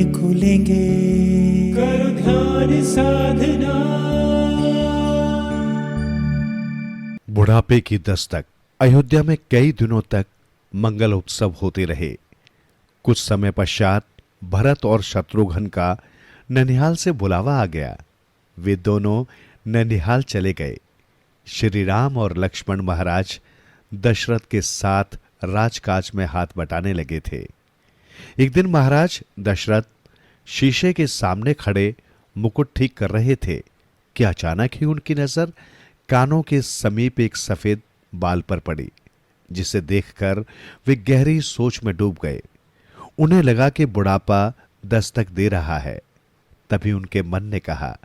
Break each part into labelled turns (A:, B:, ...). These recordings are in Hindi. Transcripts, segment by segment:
A: नेत्र खुलेंगे। करो ध्यान साधना।
B: बुढ़ापे की दस्तक। अयोध्या में कई दिनों तक मंगल उत्सव होते रहे। कुछ समय पश्चात भरत और शत्रुघ्न का ननिहाल से बुलावा आ गया। वे दोनों ननिहाल चले गए। श्री राम और लक्ष्मण महाराज दशरथ के साथ राजकाज में हाथ बटाने लगे थे। एक दिन महाराज दशरथ शीशे के सामने खड़े मुकुट ठीक कर रहे थे कि अचानक ही उनकी नजर कानों के समीप एक सफेद बाल पर पड़ी, जिसे देखकर वे गहरी सोच में डूब गए। उन्हें लगा कि बुढ़ापा दस्तक दे रहा है। तभी उनके मन ने कहा,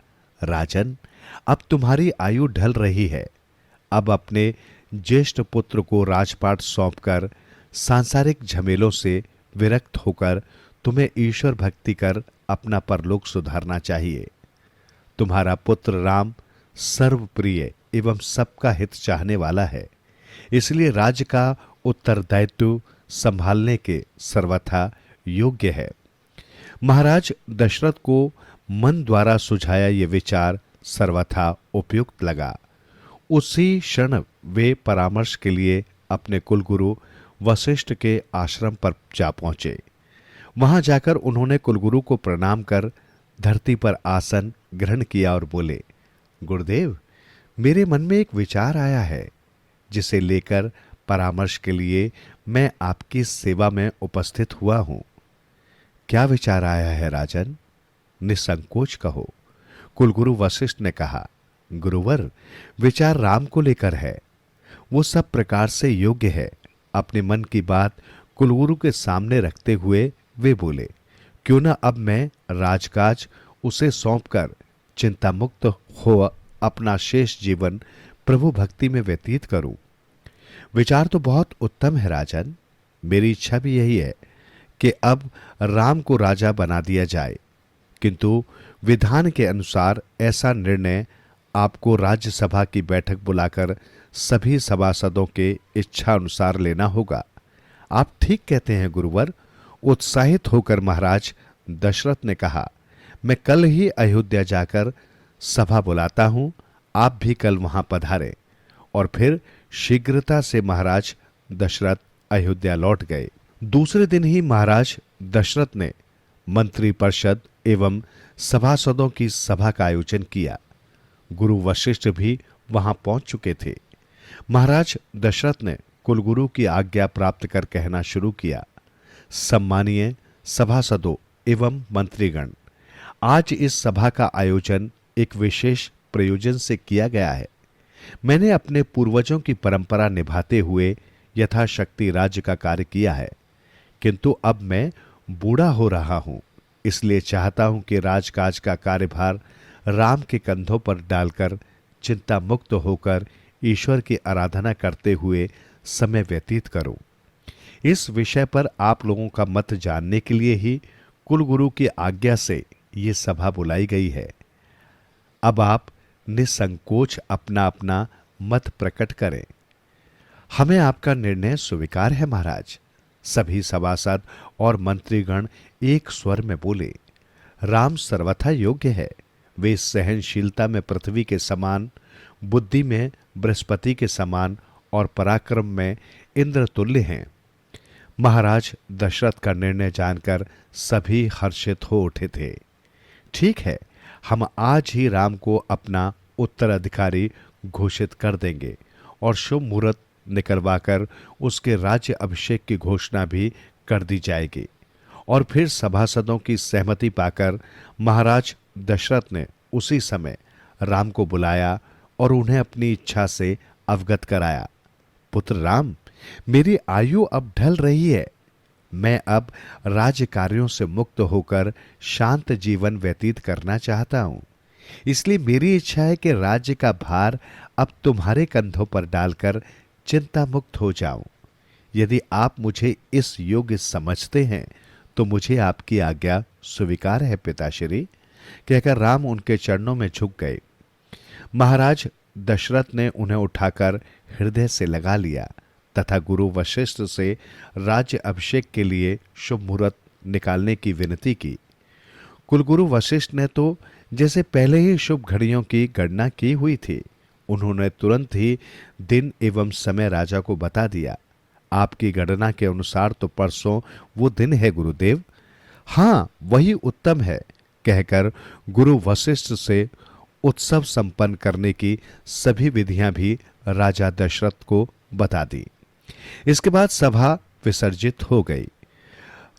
B: राजन, अब तुम्हारी आयु ढल रही है। अब अपने ज्येष्ठ पुत्र को राजपाट सौंपकर सांसारिक झमेलों से विरक्त होकर तुम्हें ईश्वर भक्ति कर अपना परलोक सुधारना चाहिए। तुम्हारा पुत्र राम सर्वप्रिय एवं सबका हित चाहने वाला है, इसलिए राज्य का उत्तरदायित्व संभालने के सर्वथा योग्य है। महाराज दशरथ को मन द्वारा सुझाया ये विचार सर्वथा उपयुक्त लगा। उसी क्षण वे परामर्श के लिए अपने कुलगुरु वशिष्ठ के आश्रम पर जा पहुंचे। वहां जाकर उन्होंने कुलगुरु को प्रणाम कर धरती पर आसन ग्रहण किया और बोले, गुरुदेव, मेरे मन में एक विचार आया है, जिसे लेकर परामर्श के लिए मैं आपकी सेवा में उपस्थित हुआ हूं। क्या विचार आया है राजन? निसंकोच कहो। कुलगुरु वशिष्ठ ने कहा, गुरुवर, विचार राम को लेकर है। वो सब प्रकार से योग्य है। अपने मन की बात कुलगुरु के सामने रखते हुए वे बोले, क्यों ना अब मैं राजकाज उसे सौंपकर चिंता मुक्त हो अपना शेष जीवन प्रभु भक्ति में व्यतीत करूं। विचार तो बहुत उत्तम है राजन। मेरी इच्छा भी यही है कि अब राम को राजा बना दिया जाए, किंतु विधान के अनुसार ऐसा निर्णय आपको राज्यसभा की बैठक बुलाकर सभी सभासदों के इच्छा अनुसार लेना होगा। आप ठीक कहते हैं गुरुवर। उत्साहित होकर महाराज दशरथ ने कहा, मैं कल ही अयोध्या जाकर सभा बुलाता हूं। आप भी कल वहां पधारें। और फिर शीघ्रता से महाराज दशरथ अयोध्या लौट गए। दूसरे दिन ही महाराज दशरथ ने मंत्री परिषद एवं सभासदों की सभा का आयोजन किया। गुरु वशिष्ठ भी वहां पहुंच चुके थे। महाराज दशरथ ने कुलगुरु की आज्ञा प्राप्त कर कहना शुरू किया, सम्मानीय सभासदों एवं मंत्रीगण, आज इस सभा का आयोजन एक विशेष प्रयोजन से किया गया है। मैंने अपने पूर्वजों की परंपरा निभाते हुए यथाशक्ति राज्य का कार्य किया है, किंतु अब मैं बूढ़ा हो रहा हूं, इसलिए चाहता हूं कि राजकाज का कार्यभार राम के कंधों पर डालकर चिंता मुक्त होकर ईश्वर की आराधना करते हुए समय व्यतीत करूं। इस विषय पर आप लोगों का मत जानने के लिए ही कुलगुरु की आज्ञा से ये सभा बुलाई गई है। अब आप निसंकोच अपना अपना मत प्रकट करें। हमें आपका निर्णय स्वीकार है महाराज। सभी सभासद और मंत्रीगण एक स्वर में बोले, राम सर्वथा योग्य है। वे सहनशीलता में पृथ्वी के समान, बुद्धि में बृहस्पति के समान और पराक्रम में इंद्र तुल्य हैं। महाराज दशरथ का निर्णय जानकर सभी हर्षित हो उठे थे। ठीक है, हम आज ही राम को अपना उत्तराधिकारी घोषित कर देंगे और शुभ मुहूर्त निकलवाकर उसके राज्य अभिषेक की घोषणा भी कर दी जाएगी। और फिर सभासदों की सहमति पाकर महाराज दशरथ ने उसी समय राम को बुलाया और उन्हें अपनी इच्छा से अवगत कराया। पुत्र राम, मेरी आयु अब ढल रही है। मैं अब राज्य कार्यों से मुक्त होकर शांत जीवन व्यतीत करना चाहता हूं। इसलिए मेरी इच्छा है कि राज्य का भार अब तुम्हारे कंधों पर डालकर चिंता मुक्त हो जाऊं। यदि आप मुझे इस योग्य समझते हैं तो मुझे आपकी आज्ञा स्वीकार है पिताश्री, कहकर राम उनके चरणों में झुक गए। महाराज दशरथ ने उन्हें उठाकर हृदय से लगा लिया तथा गुरु वशिष्ठ से राज्य अभिषेक के लिए शुभ मुहूर्त निकालने की विनती की। कुलगुरु वशिष्ठ ने तो जैसे पहले ही शुभ घड़ियों की गणना की हुई थी, उन्होंने तुरंत ही दिन एवं समय राजा को बता दिया। आपकी गणना के अनुसार तो परसों वो दिन है गुरुदेव। हाँ, वही उत्तम है, कहकर गुरु वशिष्ठ से उत्सव संपन्न करने की सभी विधियां भी राजा दशरथ को बता दी। इसके बाद सभा विसर्जित हो गई।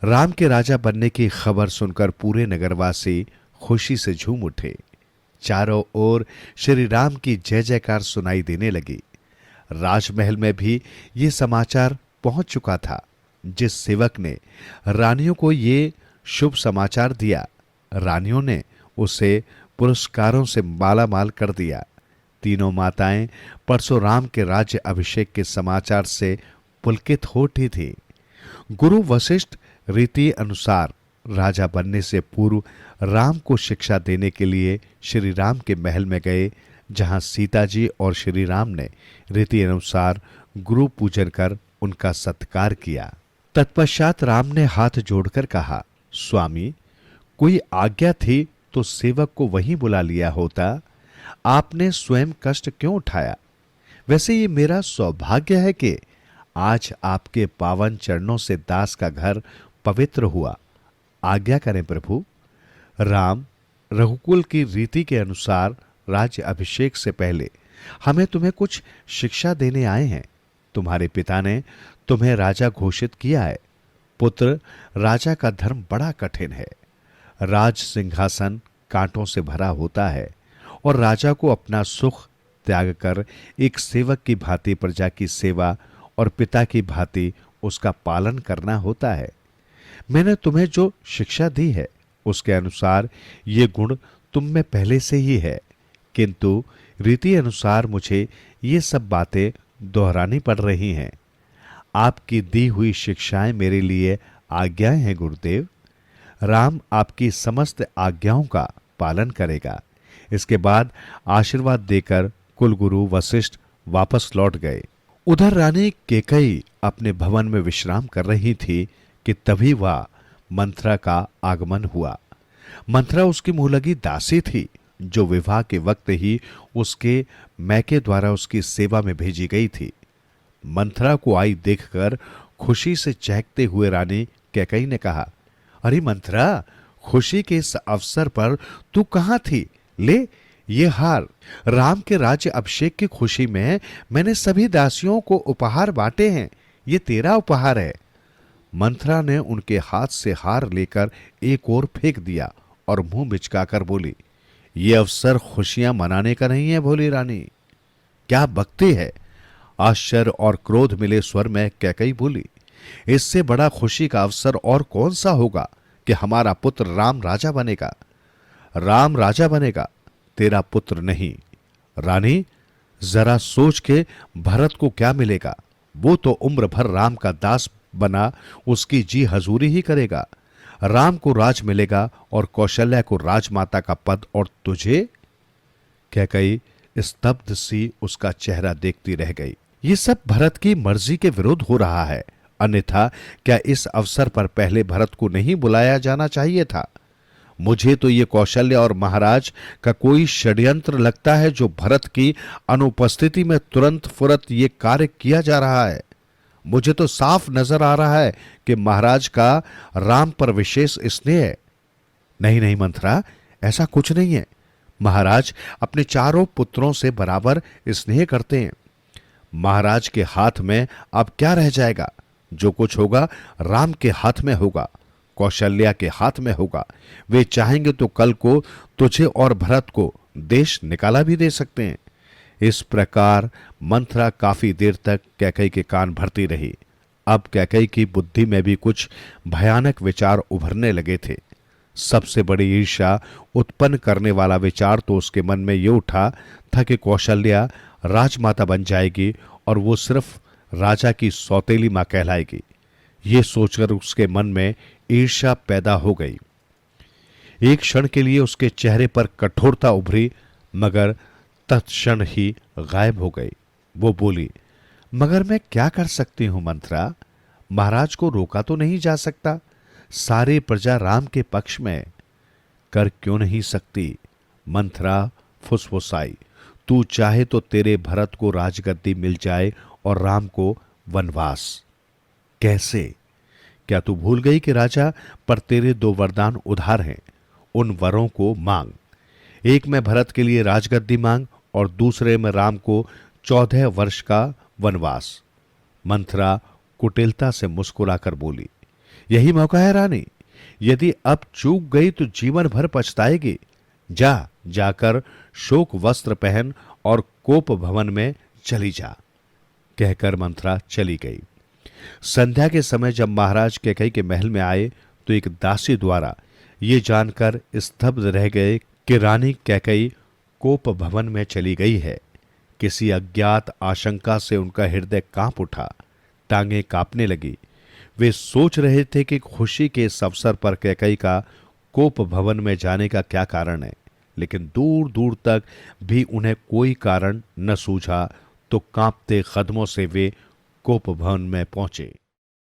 B: राम के राजा बनने की खबर सुनकर पूरे नगरवासी खुशी से झूम उठे। चारों ओर श्री राम की जय जयकार सुनाई देने लगी। राजमहल में भी ये समाचार पहुंच चुका था। जिस सेवक ने रानियों को ये शुभ समाचार दिया, रानियों ने उसे पुरस्कारों से मालामाल कर दिया। तीनों माताएं परसों राम के राज्य अभिषेक के समाचार से पुलकित हो उठी थी। गुरु वशिष्ठ रीति अनुसार राजा बनने से पूर्व राम को शिक्षा देने के लिए श्री राम के महल में गए, जहां सीता जी और श्री राम ने रीति अनुसार गुरु पूजन कर उनका सत्कार किया। तत्पश्चात राम ने हाथ जोड़कर कहा, स्वामी, कोई आज्ञा थी तो सेवक को वहीं बुला लिया होता। आपने स्वयं कष्ट क्यों उठाया? वैसे ये मेरा सौभाग्य है कि आज आपके पावन चरणों से दास का घर पवित्र हुआ। आज्ञा करें प्रभु। राम, रघुकुल की रीति के अनुसार राज्य अभिषेक से पहले हमें तुम्हें कुछ शिक्षा देने आए हैं। तुम्हारे पिता ने तुम्हें राजा घोषित किया है। पुत्र, राजा का धर्म बड़ा कठिन है। राज सिंहासन कांटों से भरा होता है और राजा को अपना सुख त्याग कर एक सेवक की भांति प्रजा की सेवा और पिता की भांति उसका पालन करना होता है। मैंने तुम्हें जो शिक्षा दी है उसके अनुसार ये गुण तुम में पहले से ही है, किंतु रीति अनुसार मुझे ये सब बातें दोहरानी पड़ रही हैं। आपकी दी हुई शिक्षाएं मेरे लिए आज्ञाएं हैं गुरुदेव। राम आपकी समस्त आज्ञाओं का पालन करेगा। इसके बाद आशीर्वाद देकर कुलगुरु वशिष्ठ वापस लौट गए। उधर रानी केकई अपने भवन में विश्राम कर रही थी कि तभी वह मंथरा का आगमन हुआ। मंथरा उसकी मुंह लगी दासी थी, जो विवाह के वक्त ही उसके मैके द्वारा उसकी सेवा में भेजी गई थी। मंथरा को आई देखकर खुशी से चहकते हुए रानी कैकई ने कहा, अरे मंथरा, खुशी के इस अवसर पर तू कहां थी? ले ये हार। राम के राज्य अभिषेक की खुशी में मैंने सभी दासियों को उपहार बांटे हैं। ये तेरा उपहार है। मंथरा ने उनके हाथ से हार लेकर एक ओर फेंक दिया और मुंह बिचकाकर बोली, ये अवसर खुशियां मनाने का नहीं है भोली रानी। क्या बकती है? आश्चर्य और क्रोध मिले स्वर में कैकई बोली, इससे बड़ा खुशी का अवसर और कौन सा होगा कि हमारा पुत्र राम राजा बनेगा। राम राजा बनेगा, तेरा पुत्र नहीं। रानी, जरा सोच के भरत को क्या मिलेगा? वो तो उम्र भर राम का दास बना उसकी जी हजूरी ही करेगा। राम को राज मिलेगा और कौशल्या को राजमाता का पद, और तुझे? कैकई स्तब्ध सी उसका चेहरा देखती रह गई। ये सब भरत की मर्जी के विरुद्ध हो रहा है, अन्यथा क्या इस अवसर पर पहले भरत को नहीं बुलाया जाना चाहिए था? मुझे तो ये कौशल्य और महाराज का कोई षड्यंत्र लगता है, जो भरत की अनुपस्थिति में तुरंत फुरत ये कार्य किया जा रहा है। मुझे तो साफ नजर आ रहा है कि महाराज का राम पर विशेष स्नेह है। नहीं नहीं मंथरा, ऐसा कुछ नहीं है। महाराज अपने चारों पुत्रों से बराबर स्नेह करते हैं। महाराज के हाथ में अब क्या रह जाएगा? जो कुछ होगा राम के हाथ में होगा, कौशल्या के हाथ में होगा। वे चाहेंगे तो कल को तुझे और भरत को देश निकाला भी दे सकते हैं। इस प्रकार मंथरा काफी देर तक कैकई के कान भरती रही। अब कैकई की बुद्धि में भी कुछ भयानक विचार उभरने लगे थे। सबसे बड़ी ईर्ष्या उत्पन्न करने वाला विचार तो उसके मन में ये उठा था कि कौशल्या राजमाता बन जाएगी और वो सिर्फ राजा की सौतेली मां कहलाएगी। ये सोचकर उसके मन में ईर्ष्या पैदा हो गई। एक क्षण के लिए उसके चेहरे पर कठोरता उभरी, मगर तत्क्षण ही गायब हो गई। वो बोली, मगर मैं क्या कर सकती हूं मंथरा? महाराज को रोका तो नहीं जा सकता। सारी प्रजा राम के पक्ष में है। कर क्यों नहीं सकती? मंथरा फुसफुसाई, तू चाहे तो तेरे भरत को राजगद्दी मिल जाए और राम को वनवास। कैसे? क्या तू भूल गई कि राजा, पर तेरे दो वरदान उधार हैं, उन वरों को मांग। एक में भरत के लिए राजगद्दी मांग और दूसरे में राम को 14 वर्ष का वनवास। मंथरा कुटिलता से मुस्कुराकर बोली, यही मौका है रानी, यदि अब चूक गई तो जीवन भर पछताएगी। जाकर शोक वस्त्र पहन और कोप भवन में चली जा। कहकर मंथरा चली गई। संध्या के समय जब महाराज कैकई के महल में आए तो एक दासी द्वारा ये जानकर स्तब्ध रह गए कि रानी कैकई कोप भवन में चली गई है। किसी अज्ञात आशंका से उनका हृदय कांप उठा, टांगें कांपने लगी। वे सोच रहे थे कि खुशी के इस अवसर पर कैकई का कोप भवन में जाने का क्या कारण है, लेकिन दूर दूर तक भी उन्हें कोई कारण न सूझा तो कांपते कदमों से वे कोप भवन में पहुंचे।